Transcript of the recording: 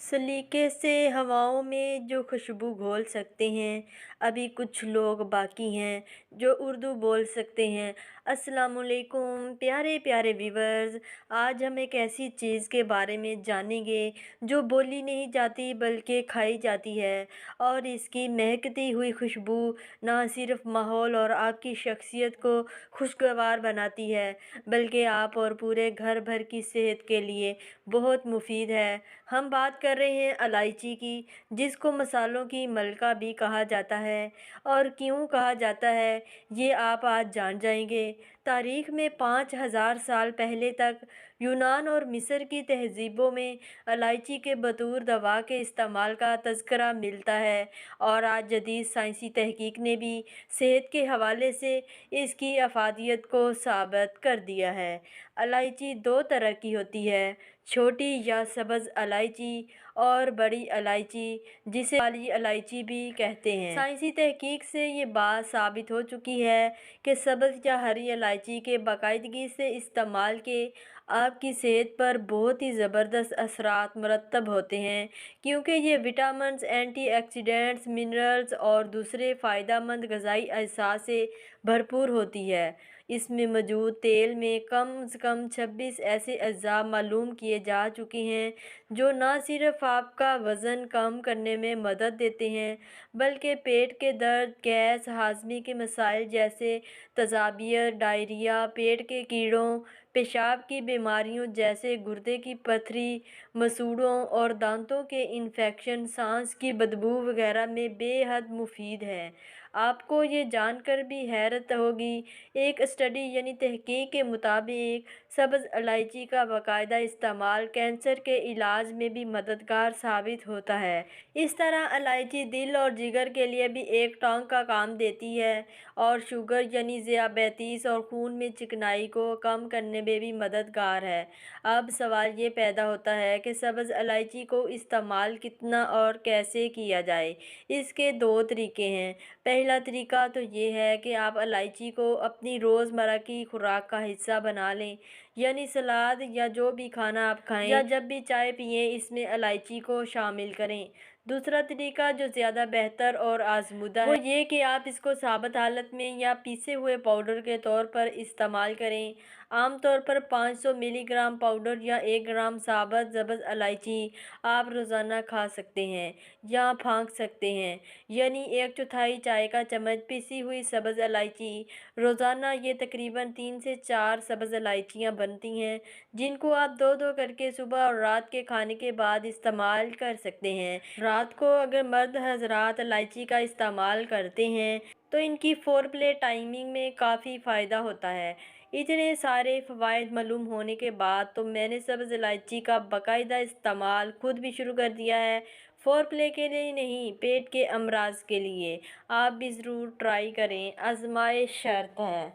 سلیقے سے ہواؤں میں جو خوشبو گھول سکتے ہیں، ابھی کچھ لوگ باقی ہیں جو اردو بول سکتے ہیں۔ السلام علیکم پیارے پیارے ویورز، آج ہم ایک ایسی چیز کے بارے میں جانیں گے جو بولی نہیں جاتی بلکہ کھائی جاتی ہے، اور اس کی مہکتی ہوئی خوشبو نہ صرف ماحول اور آپ کی شخصیت کو خوشگوار بناتی ہے بلکہ آپ اور پورے گھر بھر کی صحت کے لیے بہت مفید ہے۔ ہم بات کر رہے ہیں الائچی کی، جس کو مسالوں کی ملکہ بھی کہا جاتا ہے۔ اور کیوں کہا جاتا ہے یہ آپ آج جان جائیں گے۔ تاریخ میں 5000 سال پہلے تک یونان اور مصر کی تہذیبوں میں الائچی کے بطور دوا کے استعمال کا تذکرہ ملتا ہے، اور آج جدید سائنسی تحقیق نے بھی صحت کے حوالے سے اس کی افادیت کو ثابت کر دیا ہے۔ الائچی دو طرح کی ہوتی ہے، چھوٹی یا سبز الائچی اور بڑی الائچی، جسے کالی الائچی بھی کہتے ہیں۔ سائنسی تحقیق سے یہ بات ثابت ہو چکی ہے کہ سبز یا ہری الائچی کے باقاعدگی سے استعمال کے آپ کی صحت پر بہت ہی زبردست اثرات مرتب ہوتے ہیں، کیونکہ یہ وٹامنز، اینٹی آکسیڈنٹس، منرلز اور دوسرے فائدہ مند غذائی اجزاء سے بھرپور ہوتی ہے۔ اس میں موجود تیل میں کم از کم 26 ایسے اجزاء معلوم کیے جا چکے ہیں جو نہ صرف آپ کا وزن کم کرنے میں مدد دیتے ہیں بلکہ پیٹ کے درد، گیس، ہاضمے کے مسائل جیسے تذابیت، ڈائریا، پیٹ کے کیڑوں، پیشاب کی بیماریوں جیسے گردے کی پتھری، مسوڑھوں اور دانتوں کے انفیکشن، سانس کی بدبو وغیرہ میں بے حد مفید ہے۔ آپ کو یہ جان کر بھی حیرت ہوگی، ایک اسٹڈی یعنی تحقیق کے مطابق سبز الائچی کا باقاعدہ استعمال کینسر کے علاج میں بھی مددگار ثابت ہوتا ہے۔ اس طرح الائچی دل اور جگر کے لیے بھی ایک ٹانک کا کام دیتی ہے، اور شوگر یعنی ذیابیطس اور خون میں چکنائی کو کم کرنے میں بھی مددگار ہے۔ اب سوال یہ پیدا ہوتا ہے کہ سبز الائچی کو استعمال کتنا اور کیسے کیا جائے۔ اس کے دو طریقے ہیں۔ پہلا طریقہ تو یہ ہے کہ آپ الائچی کو اپنی روزمرہ کی خوراک کا حصہ بنا لیں، یعنی سلاد یا جو بھی کھانا آپ کھائیں یا جب بھی چائے پئیں اس میں الائچی کو شامل کریں۔ دوسرا طریقہ جو زیادہ بہتر اور آزمودہ ہے وہ یہ کہ آپ اس کو ثابت حالت میں یا پیسے ہوئے پاؤڈر کے طور پر استعمال کریں۔ عام طور پر 500 ملی گرام پاؤڈر یا 1 گرام ثابت سبز الائچی آپ روزانہ کھا سکتے ہیں یا پھونک سکتے ہیں، یعنی 1/4 چائے کا چمچ پیسی ہوئی سبز الائچی۔ روزانہ یہ تقریباً 3 سے 4 سبز الائچیاں بنتی ہیں، جن کو آپ دو کر کے صبح اور رات کے کھانے کے بعد استعمال کر سکتے ہیں۔ رات کو اگر مرد حضرات الائچی کا استعمال کرتے ہیں تو ان کی فور پلے ٹائمنگ میں کافی فائدہ ہوتا ہے۔ اتنے سارے فوائد معلوم ہونے کے بعد تو میں نے سبز الائچی کا باقاعدہ استعمال خود بھی شروع کر دیا ہے، فور پلے کے لیے نہیں، پیٹ کے امراض کے لیے۔ آپ بھی ضرور ٹرائی کریں، آزمائش شرط ہے۔